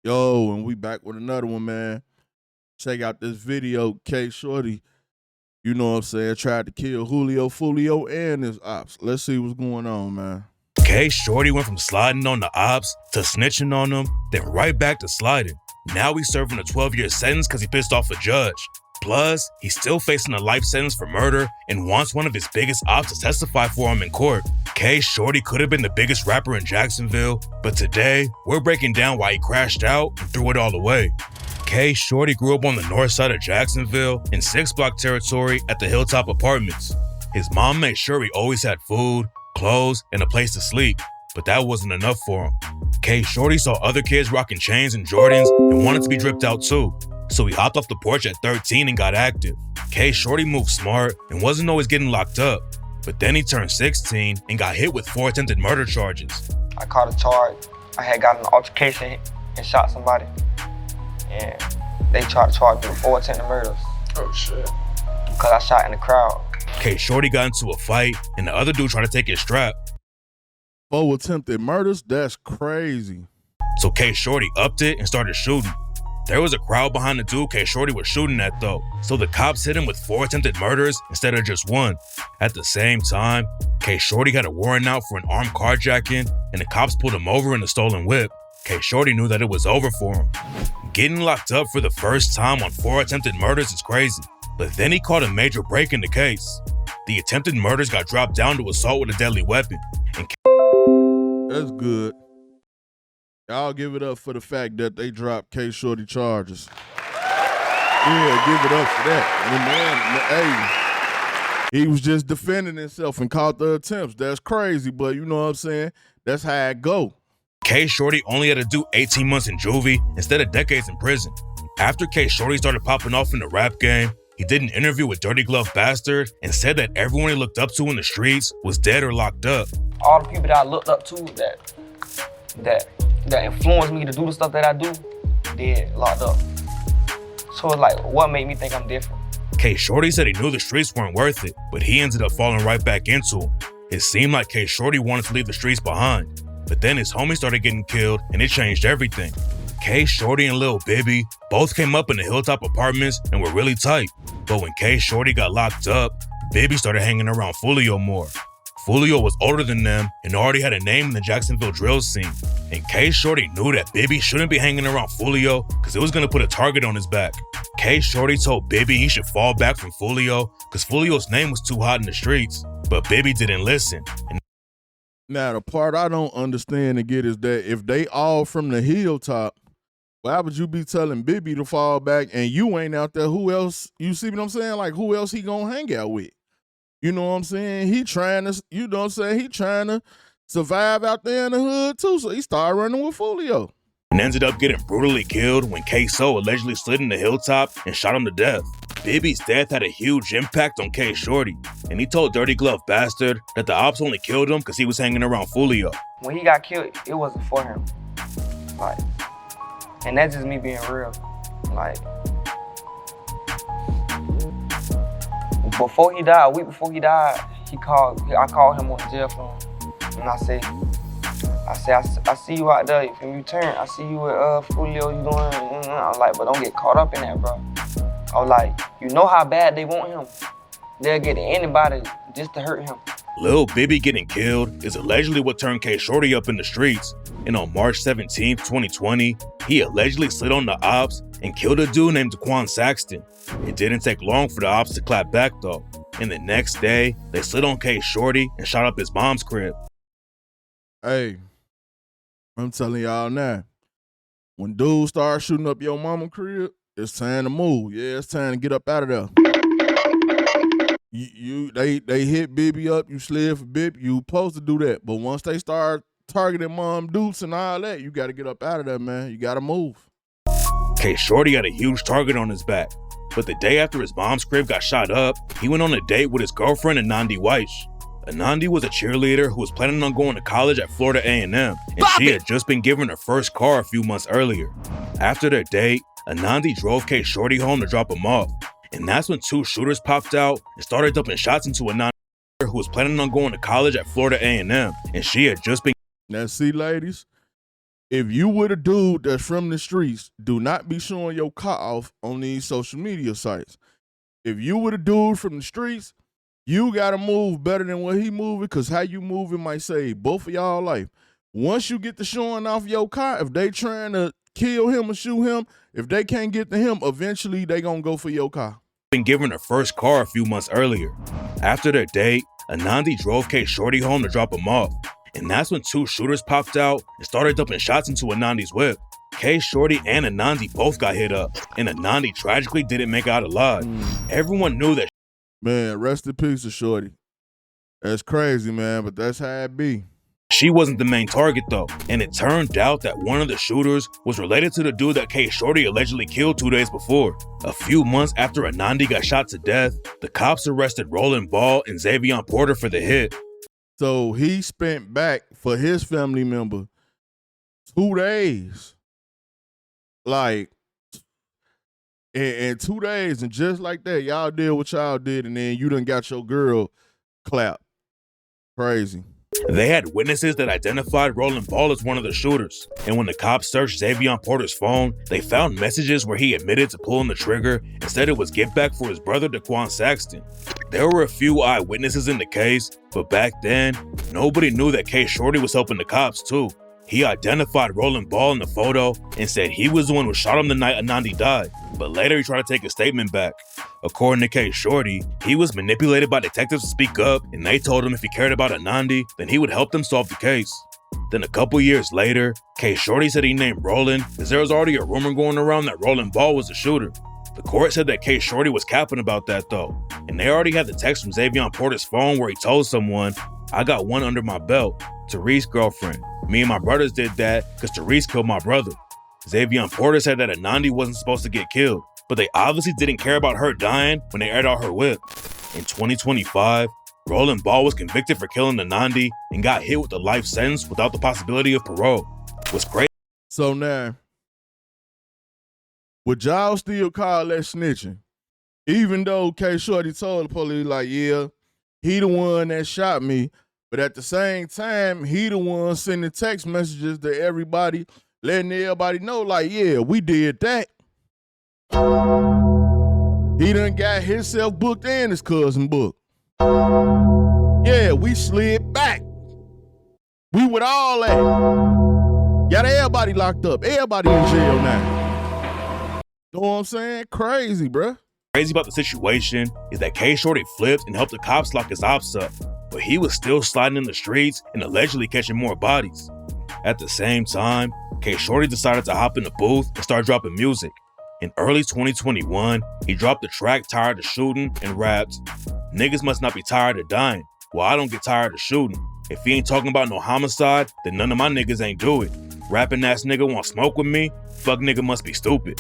Yo, and we back with another one, man. Check out this video. Kshordy, you know what I'm saying, tried to kill Julio Foolio and his ops. Let's see what's going on, man. Kshordy went from sliding on the ops to snitching on them, then right back to sliding. Now he's serving a 12-year sentence because he pissed off a judge. Plus, he's still facing a life sentence for murder and wants one of his biggest ops to testify for him in court. Kshordy could have been the biggest rapper in Jacksonville, but today, we're breaking down why he crashed out and threw it all away. Kshordy grew up on the north side of Jacksonville in 6-block territory at the Hilltop Apartments. His mom made sure he always had food, clothes, and a place to sleep, but that wasn't enough for him. Kshordy saw other kids rocking chains and Jordans and wanted to be dripped out too. So he hopped off the porch at 13 and got active. Kshordy moved smart and wasn't always getting locked up. But then he turned 16 and got hit with 4 attempted murder charges. I caught a charge. I had got in an altercation and shot somebody. And they tried to charge me with 4 attempted murders. Oh shit. Because I shot in the crowd. Kshordy got into a fight and the other dude tried to take his strap. 4 attempted murders? That's crazy. So Kshordy upped it and started shooting. There was a crowd behind the dude Kshordy was shooting at though, so the cops hit him with 4 attempted murders instead of just 1. At the same time, Kshordy had a warrant out for an armed carjacking and the cops pulled him over in a stolen whip. Kshordy knew that it was over for him. Getting locked up for the first time on 4 attempted murders is crazy, but then he caught a major break in the case. The attempted murders got dropped down to assault with a deadly weapon. And That's good. Y'all give it up for the fact that they dropped Kshordy charges. Yeah, give it up for that. The man, hey, he was just defending himself and caught the attempts. That's crazy, but you know what I'm saying? That's how it go. Kshordy only had to do 18 months in juvie instead of decades in prison. After Kshordy started popping off in the rap game, he did an interview with Dirty Glove Bastard and said that everyone he looked up to in the streets was dead or locked up. All the people that I looked up to that influenced me to do the stuff that I do, dead, locked up. So it's like, what made me think I'm different? Kshordy said he knew the streets weren't worth it, but he ended up falling right back into them. It seemed like Kshordy wanted to leave the streets behind, but then his homie started getting killed and it changed everything. Kshordy and Lil Bibby both came up in the Hilltop Apartments and were really tight, but when Kshordy got locked up, Bibby started hanging around Foolio more. Foolio was older than them and already had a name in the Jacksonville drill scene. And Kshordy knew that Bibby shouldn't be hanging around Foolio because it was going to put a target on his back. Kshordy told Bibby he should fall back from Foolio because Foolio's name was too hot in the streets. But Bibby didn't listen. Now, the part I don't understand and get is that if they all from the Hilltop, why would you be telling Bibby to fall back and you ain't out there? Who else? You see what I'm saying? Like, who else he gonna hang out with? You know what I'm saying? He trying to, you know what I'm saying? He trying to survive out there in the hood too, so he started running with Foolio. And ended up getting brutally killed when K-So allegedly slid in the Hilltop and shot him to death. Bibby's death had a huge impact on Kshordy, and he told Dirty Glove Bastard that the ops only killed him because he was hanging around Foolio. When he got killed, it wasn't for him. Like, and that's just me being real. Like, before he died, a week before he died, I called him on the jail phone, and I said, I see you out there. If you turn, I see you with Julio. You doing? I was like, but don't get caught up in that, bro. I was like, you know how bad they want him. They'll get anybody just to hurt him. Lil Bibby getting killed is allegedly what turned Kshordy up in the streets. And on March 17, 2020, he allegedly slid on the ops and killed a dude named Daquan Saxton. It didn't take long for the ops to clap back though. And the next day, they slid on Kshordy and shot up his mom's crib. Hey, I'm telling y'all now, when dudes start shooting up your mama crib, it's time to move. Yeah, it's time to get up out of there. They hit Bibby up, you slid for Bibby, you supposed to do that. But once they start targeting mom dukes and all that, you got to get up out of there, man. You got to move. Kshordy had a huge target on his back. But the day after his mom's crib got shot up, he went on a date with his girlfriend, Anandi Weish. Anandi was a cheerleader who was planning on going to college at Florida A&M, and she had just been given her first car a few months earlier. After their date, Anandi drove Kshordy home to drop him off, and that's when 2 shooters popped out and started dumping shots into Anandi, who was planning on going to college at Florida A&M, and she had just been. Now see, ladies, if you with a dude that's from the streets, do not be showing your car off on these social media sites. If you with a dude from the streets, you gotta move better than what he moving, because how you moving might save both of y'all life. Once you get to showing off your car, if they trying to kill him or shoot him, if they can't get to him, eventually they gonna go for your car. Been given her first car a few months earlier. After their date, Anandi drove Kshordy home to drop him off, and that's when two shooters popped out and started dumping shots into Anandi's whip. Kshordy and Anandi both got hit up, and Anandi tragically didn't make it out alive. Everyone knew that. Man, rest in peace to Shorty. That's crazy, man, but that's how it be. She wasn't the main target though, and it turned out that one of the shooters was related to the dude that Kshordy allegedly killed 2 days before. A few months after Anandi got shot to death, the cops arrested Roland Ball and Xavier Porter for the hit. So he spent back for his family member 2 days. Like, in 2 days, and just like that, y'all did what y'all did, and then you done got your girl clapped. Crazy. They had witnesses that identified Roland Ball as one of the shooters, and when the cops searched Xavier Porter's phone, they found messages where he admitted to pulling the trigger and said it was get back for his brother Daquan Saxton. There were a few eyewitnesses in the case, but back then, nobody knew that Kshordy was helping the cops too. He identified Roland Ball in the photo and said he was the one who shot him the night Anandi died, but later he tried to take his statement back. According to Kshordy, he was manipulated by detectives to speak up, and they told him if he cared about Anandi, then he would help them solve the case. Then a couple years later, Kshordy said he named Roland because there was already a rumor going around that Roland Ball was the shooter. The court said that Kshordy was capping about that though, and they already had the text from Xavier Porter's phone where he told someone, "I got one under my belt, Therese' girlfriend. Me and my brothers did that because Therese killed my brother." Xavier Porter said that Anandi wasn't supposed to get killed, but they obviously didn't care about her dying when they aired out her whip. In 2025, Roland Ball was convicted for killing Anandi and got hit with a life sentence without the possibility of parole. What's crazy? So now, would y'all still call that snitching? Even though Kshordy told the police, like, yeah, he the one that shot me, but at the same time, he the one sending text messages to everybody, letting everybody know, like, yeah, we did that. He done got himself booked and his cousin booked. Yeah, we slid back. We with all that. Got everybody locked up. Everybody in jail now. You know what I'm saying? Crazy, bruh. Crazy about the situation is that Kshordy flipped and helped the cops lock his ops up, but he was still sliding in the streets and allegedly catching more bodies. At the same time, Kshordy decided to hop in the booth and start dropping music. In early 2021, he dropped the track Tired of Shooting and rapped, "Niggas must not be tired of dying. Well, I don't get tired of shooting. If he ain't talking about no homicide, then none of my niggas ain't do it. Rapping ass nigga want smoke with me? Fuck nigga must be stupid."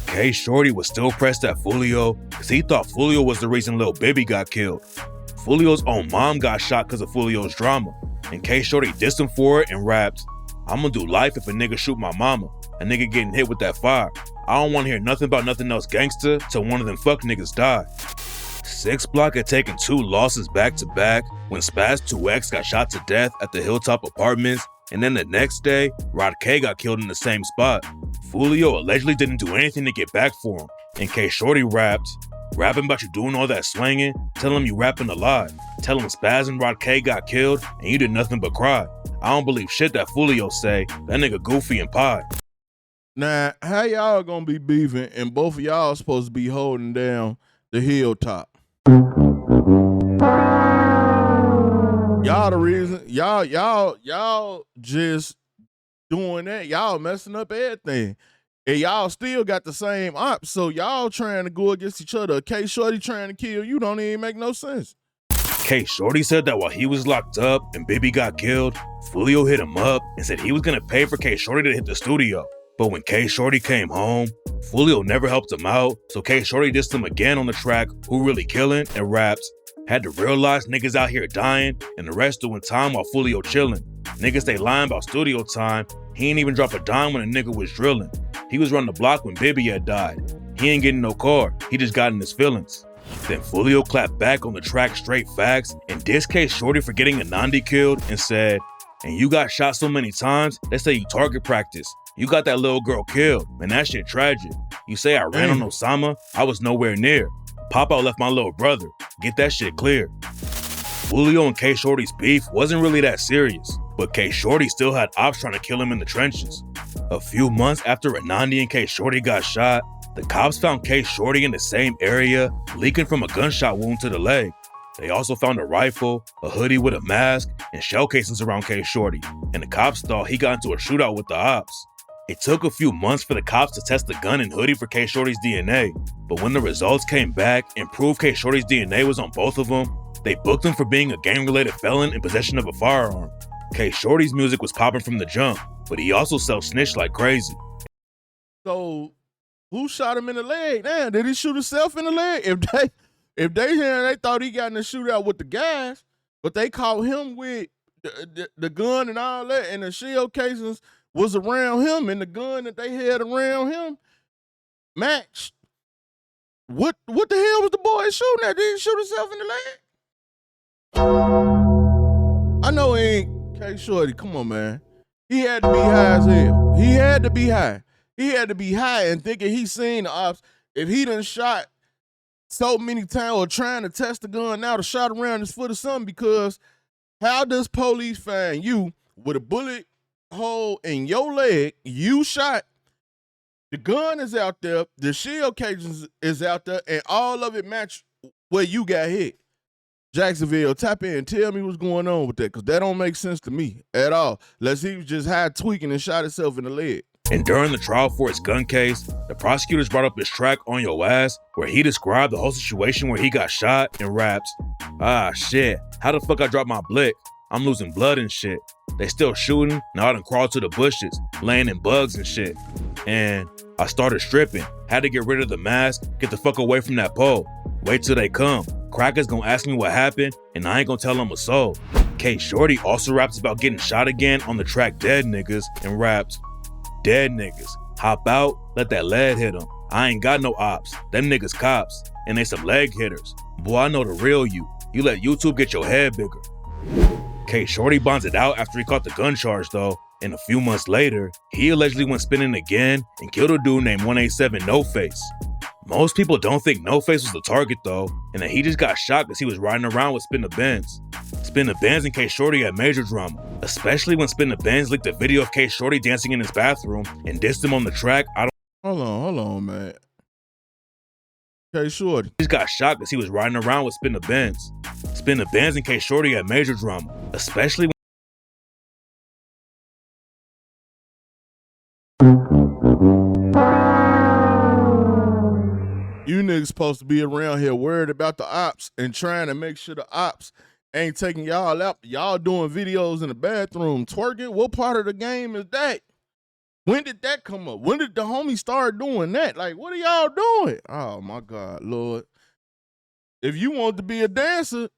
Kshordy was still pressed at Foolio because he thought Foolio was the reason Lil Bibby got killed. Foolio's own mom got shot because of Foolio's drama, and Kshordy dissed him for it and rapped, "I'ma do life if a nigga shoot my mama. A nigga getting hit with that fire. I don't want to hear nothing about nothing else gangster till one of them fuck niggas die." 6 Block had taken 2 losses back to back when Spaz 2X got shot to death at the Hilltop Apartments, and then the next day, Rod K got killed in the same spot. Foolio allegedly didn't do anything to get back for him, and Kshordy rapped, "Rapping about you doing all that slanging, tell him you rapping a lie. Tell him Spaz and Rod K got killed and you did nothing but cry. I don't believe shit that Foolio say, that nigga goofy and pie." Now, how y'all gonna be beefing and both of y'all supposed to be holding down the Hilltop? Y'all the reason, y'all just doing that. Y'all messing up everything. And y'all still got the same ops, so y'all trying to go against each other. Kshordy trying to kill you don't even make no sense. Kshordy said that while he was locked up and Bibby got killed, Foolio hit him up and said he was gonna pay for Kshordy to hit the studio. But when Kshordy came home, Foolio never helped him out, so Kshordy dissed him again on the track Who Really Killin' and raps, "Had to realize niggas out here dying and the rest doing time while Foolio chillin'. Niggas they lying about studio time, he ain't even drop a dime when a nigga was drillin'. He was running the block when Bibby had died. He ain't getting no car, he just got in his feelings." Then Foolio clapped back on the track Straight Facts and dissed Kshordy for getting Anandi killed and said, and you got shot so many times, they say you target practice. You got that little girl killed, man, that shit tragic. You say I ran on Osama, I was nowhere near. Pop Out left my little brother. Get that shit clear. Julio and Kshordy's beef wasn't really that serious, but Kshordy still had ops trying to kill him in the trenches. A few months after Renandi and Kshordy got shot, the cops found Kshordy in the same area, leaking from a gunshot wound to the leg. They also found a rifle, a hoodie with a mask, and shell casings around Kshordy, and the cops thought he got into a shootout with the ops. It took a few months for the cops to test the gun and hoodie for Kshordy's DNA, but when the results came back and proved Kshordy's DNA was on both of them, they booked him for being a gang-related felon in possession of a firearm. Kshordy's music was popping from the jump, but he also self-snitched like crazy. So, who shot him in the leg? Damn, did he shoot himself in the leg? If they thought he got in the shootout with the guys, but they caught him with the gun and all that, and the shell casings was around him, and the gun that they had around him matched. What the hell was the boy shooting at? Did he shoot himself in the leg? I know he ain't Kshordy. Come on, man. He had to be high as hell. He had to be high. He had to be high and thinking he seen the ops. If he done shot so many times or trying to test the gun now to shot around his foot or something, because how does police find you with a bullet hole in your leg, you shot, the gun is out there, the shell casings is out there, and all of it match where you got hit? Jacksonville, tap in and tell me what's going on with that, because that don't make sense to me at all, unless he was just high tweaking and shot himself in the leg. And during the trial for his gun case, the prosecutors brought up his track On Your Ass, where he described the whole situation where he got shot and raps, "Ah, shit, how the fuck I dropped my blick? I'm losing blood and shit. They still shooting, now I done crawled to the bushes, laying in bugs and shit. And I started stripping, had to get rid of the mask, get the fuck away from that pole. Wait till they come. Crackers gonna ask me what happened, and I ain't gonna tell them a soul." Kshordy also raps about getting shot again on the track Dead Niggas, and raps, "Dead niggas, hop out, let that lead hit them. I ain't got no ops, them niggas cops, and they some leg hitters. Boy, I know the real you. You let YouTube get your head bigger." Kshordy bonds it out after he caught the gun charge though, and a few months later, he allegedly went spinning again and killed a dude named 187 No Face. Most people don't think No Face was the target though, and that he just got shot because he was riding around with Spin the Benz. Spin the Benz and Kshordy had major drama, especially when Spin the Benz leaked a video of Kshordy dancing in his bathroom and dissed him on the track. Hold on, man. Kshordy just got shot because he was riding around with Spin the Benz. Spin the Benz and Kshordy had major drama, especially you niggas supposed to be around here worried about the ops and trying to make sure the ops ain't taking y'all out. Y'all doing videos in the bathroom twerking. What part of the game is that? When did that come up? When did the homies start doing that? Like, what are y'all doing? Oh my God, Lord. If you want to be a dancer,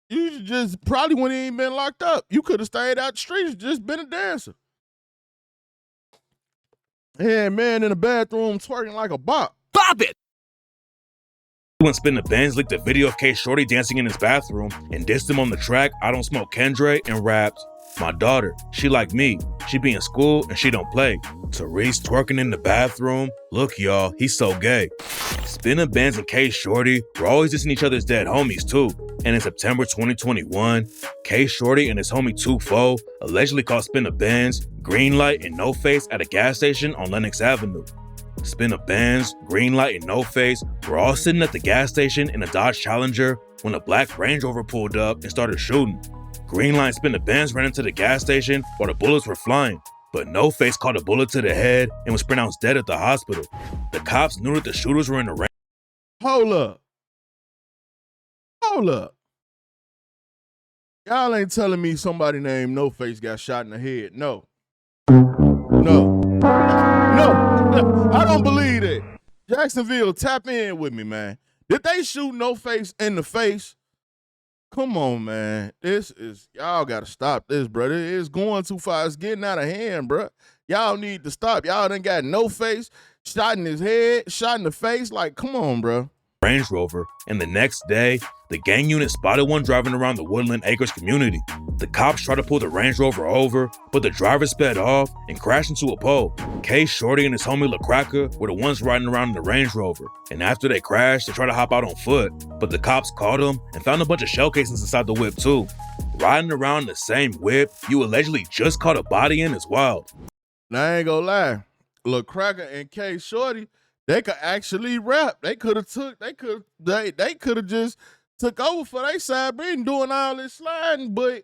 you just probably wouldn't even been locked up. You could have stayed out the streets, just been a dancer. Yeah, man in the bathroom twerking like a bop. Bop it! When Spin the Benz leaked a video of Kshordy dancing in his bathroom and dissed him on the track I Don't Smoke Kendre, and rapped, "My daughter, she like me. She be in school and she don't play. Therese twerking in the bathroom. Look, y'all, he's so gay." Spin the Benz and Kshordy were always dissing each other's dead homies too. And in September 2021, Kshordy and his homie 2-4 allegedly caught Spin the Benz, Greenlight, and No Face at a gas station on Lenox Avenue. Spin the Benz, Greenlight, and No Face were all sitting at the gas station in a Dodge Challenger when a black Range Rover pulled up and started shooting. Greenlight and Spin the Benz ran into the gas station while the bullets were flying, but No Face caught a bullet to the head and was pronounced dead at the hospital. The cops knew that the shooters were in the range. Hold up. Y'all ain't telling me somebody named No Face got shot in the head. No. I don't believe it. Jacksonville, tap in with me, man. Did they shoot No Face in the face? Come on, man. Y'all got to stop this, brother. It's going too far. It's getting out of hand, bro. Y'all need to stop. Y'all done got No Face, shot in his head, shot in the face. Like, come on, bro. Range Rover, and the next day, the gang unit spotted one driving around the Woodland Acres community. The cops tried to pull the Range Rover over, but the driver sped off and crashed into a pole. Kshordy and his homie LaCracker were the ones riding around in the Range Rover, and after they crashed, they tried to hop out on foot, but the cops caught them and found a bunch of shell casings inside the whip too. Riding around in the same whip you allegedly just caught a body in is wild. Now, I ain't gonna lie, LaCracker and Kshordy, they could actually rap. They could have just took over for their side, been doing all this sliding, but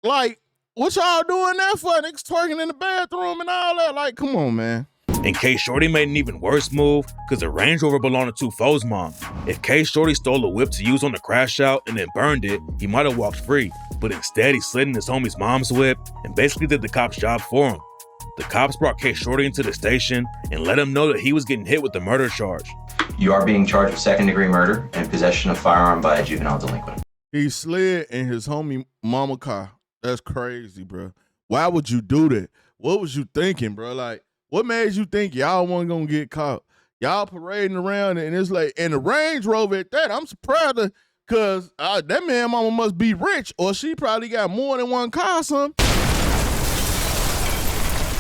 like, what y'all doing that for? Niggas twerking in the bathroom and all that. Like, come on, man. And Kshordy made an even worse move because the Range Rover belonged to Tufo's mom. If Kshordy stole a whip to use on the crash out and then burned it, he might have walked free. But instead, he slid in his homie's mom's whip and basically did the cop's job for him. The cops brought Kshordy into the station and let him know that he was getting hit with the murder charge. You are being charged with second-degree murder and possession of firearm by a juvenile delinquent. He slid in his homie mama car. That's crazy, bro. Why would you do that? What was you thinking, bro? Like, what made you think y'all wasn't gonna get caught? Y'all parading around and it's like, and the Range Rover at that, I'm surprised because that man mama must be rich or she probably got more than one car or something.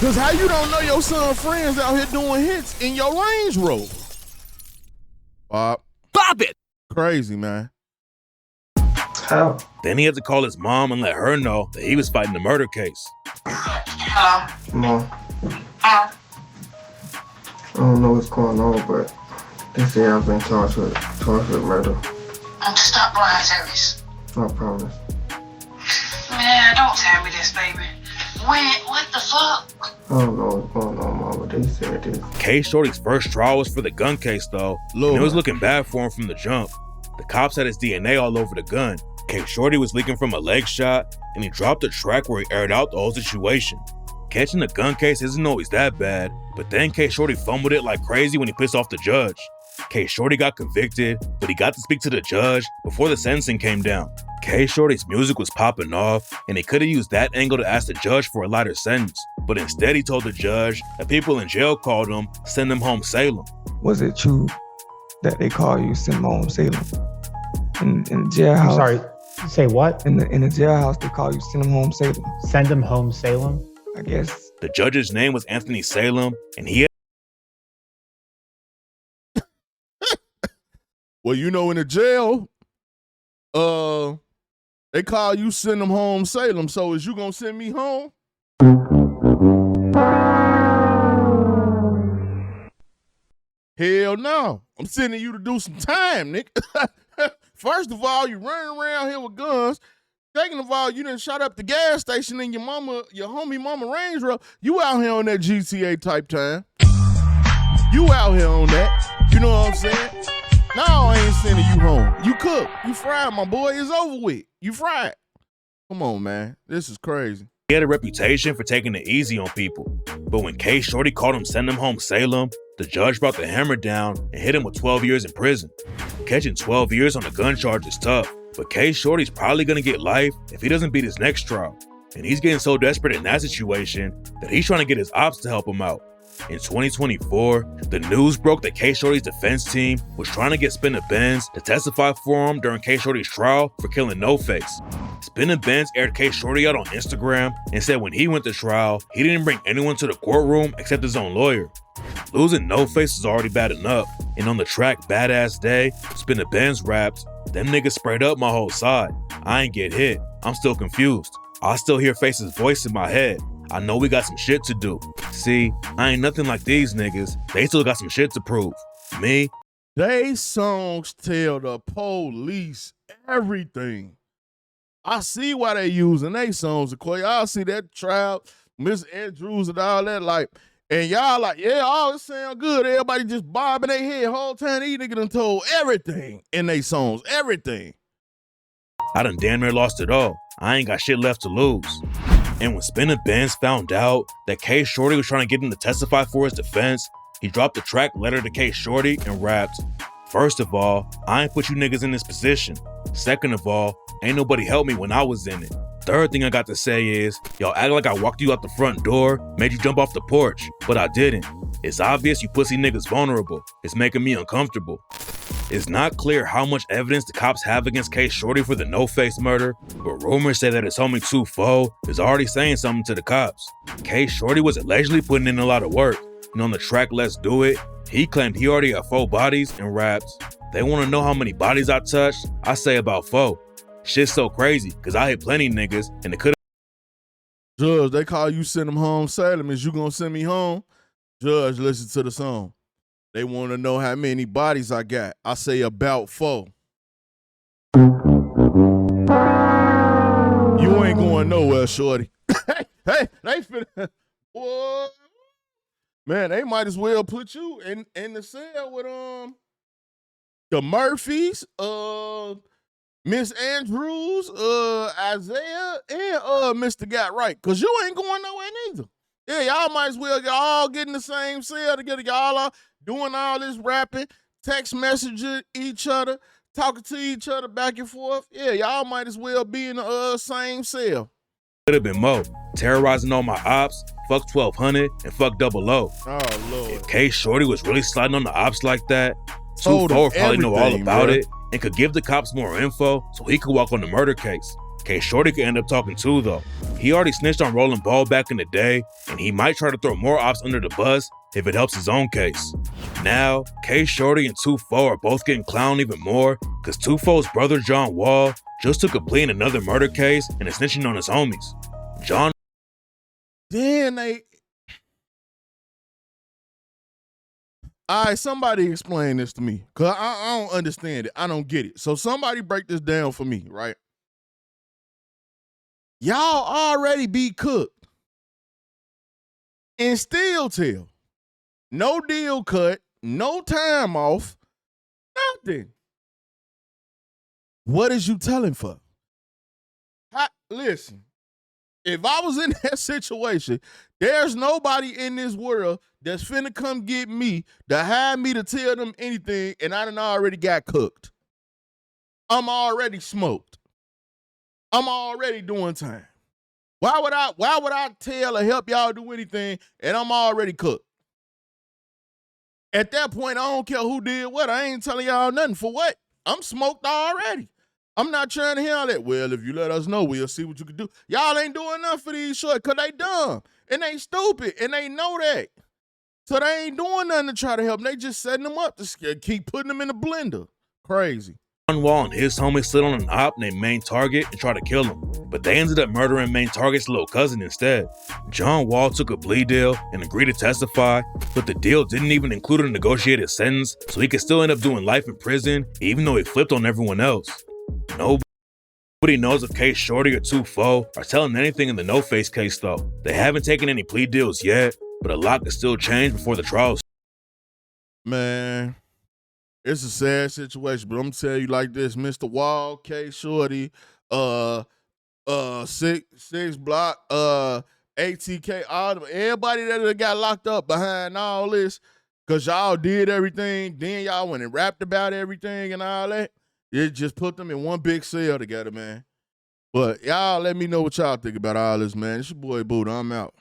Because how you don't know your son friends out here doing hits in your Range Rover? Pop it! Crazy, man. How? Then he had to call his mom and let her know that he was fighting the murder case. Mom. I don't know what's going on, but they say I've been charged with murder. Stop lying, Service. I promise. Man, don't tell me this, baby. What the fuck? I don't know what's going on, Mom, but they said this. Kshordy's first trial was for the gun case, though, and it was looking bad for him from the jump. The cops had his DNA all over the gun. Kshordy was leaking from a leg shot, and he dropped a track where he aired out the whole situation. Catching a gun case isn't always that bad, but then Kshordy fumbled it like crazy when he pissed off the judge. Kshordy got convicted, but he got to speak to the judge before the sentencing came down. Kshordy's music was popping off, and he could have used that angle to ask the judge for a lighter sentence, but instead he told the judge that people in jail called him Send Him Home Salem. Was it true that they call you Send Him Home Salem? In the jailhouse. I'm sorry, say what? In the jailhouse, they call you Send Him Home Salem. Send him home, Salem? I guess. The judge's name was Anthony Salem, and he had Well, you know, in the jail, they call you Send Them Home Salem. So is you gonna send me home? Hell no. I'm sending you to do some time, nigga. First of all, you running around here with guns. Second of all, you done shot up the gas station in your homie mama Range Rover. You out here on that GTA type time. You out here on that. You know what I'm saying? No, I ain't sending you home. You cooked. You fried, my boy. It's over with. You fried. Come on, man. This is crazy. He had a reputation for taking it easy on people. But when Kshordy called him Send Him Home Salem, the judge brought the hammer down and hit him with 12 years in prison. Catching 12 years on a gun charge is tough, but Kshordy's probably gonna get life if he doesn't beat his next trial. And he's getting so desperate in that situation that he's trying to get his ops to help him out. In 2024, the news broke that Kshordy's defense team was trying to get Spinna Benz to testify for him during Kshordy's trial for killing No Face. Spinna Benz aired Kshordy out on Instagram and said when he went to trial, he didn't bring anyone to the courtroom except his own lawyer. Losing No Face was already bad enough, and on the track Badass Day, Spinna Benz rapped, "Them niggas sprayed up my whole side. I ain't get hit. I'm still confused. I still hear Face's voice in my head. I know we got some shit to do. See, I ain't nothing like these niggas. They still got some shit to prove. Me." They songs tell the police everything. I see why they using they songs. Of course, y'all see that trial, Miss Andrews and all that, like, and y'all like, yeah, all it sound good. Everybody just bobbing their head whole time. These niggas done told everything in they songs, everything. I done damn near lost it all. I ain't got shit left to lose. And when Spinna Benz found out that Kshordy was trying to get him to testify for his defense, he dropped the track Letter to Kshordy and rapped, "First of all, I ain't put you niggas in this position. Second of all, ain't nobody helped me when I was in it. Third thing I got to say is, y'all act like I walked you out the front door, made you jump off the porch, but I didn't. It's obvious you pussy niggas vulnerable. It's making me uncomfortable. It's not clear how much evidence the cops have against Kshordy for the no-face murder, but rumors say that his homie 2-4 is already saying something to the cops. Kshordy was allegedly putting in a lot of work, and on the track Let's Do It, he claimed he already had 4 bodies and raps. They want to know how many bodies I touched? I say about 4. Shit's so crazy, cause I hit plenty niggas, and it could've. Judge, they call you send them home Salem. Is you gonna send me home? Judge, listen to the song. They want to know how many bodies I got. I say about 4. You ain't going nowhere, shorty. hey, they finna. Boy. Man, they might as well put you in the cell with the Murphys, Miss Andrews, Isaiah, and Mr. Got Right. Cause you ain't going nowhere neither. Yeah, y'all might as well all get in the same cell together. Y'all are doing all this rapping, text messaging each other, talking to each other back and forth. Yeah, y'all might as well be in the same cell. Could have been more. Terrorizing all my ops, fuck 1200, and fuck 00. Oh, Lord. If Kshordy was really sliding on the ops like that, 2-4 probably know all about it and could give the cops more info so he could walk on the murder case. Kshordy could end up talking too, though. He already snitched on Rolling Ball back in the day, and he might try to throw more ops under the bus if it helps his own case. Now, Kshordy and 2-4 are both getting clowned even more because 2-4's brother John Wall just took a plea in another murder case and is snitching on his homies. John. Then they. All right, somebody explain this to me, because I don't understand it. I don't get it. So somebody break this down for me, right? Y'all already be cooked and still tell. No deal cut, no time off, nothing. What is you telling for? Listen, if I was in that situation, there's nobody in this world that's finna come get me to hire me to tell them anything, and I done already got cooked. I'm already smoked. I'm already doing time. Why would I tell or help y'all do anything and I'm already cooked? At that point, I don't care who did what. I ain't telling y'all nothing. For what? I'm smoked already. I'm not trying to hear all that. Well, if you let us know, we'll see what you can do. Y'all ain't doing nothing for these shorts because they dumb and they stupid and they know that. So they ain't doing nothing to try to help them. They just setting them up to keep putting them in the blender. Crazy. John Wall and his homies slid on an op named Main Target and tried to kill him, but they ended up murdering Main Target's little cousin instead. John Wall took a plea deal and agreed to testify, but the deal didn't even include a negotiated sentence, so he could still end up doing life in prison, even though he flipped on everyone else. Nobody knows if Kshordy or 2-4 are telling anything in the no-face case though. They haven't taken any plea deals yet, but a lot could still change before the trials. Man, it's a sad situation, but I'm gonna tell you like this: Mr. Wall, Kshordy, 6 Block, ATK, everybody that got locked up behind all this, cause y'all did everything, then y'all went and rapped about everything and all that. It just put them in one big cell together, man. But y'all let me know what y'all think about all this, man. It's your boy Buddha. I'm out.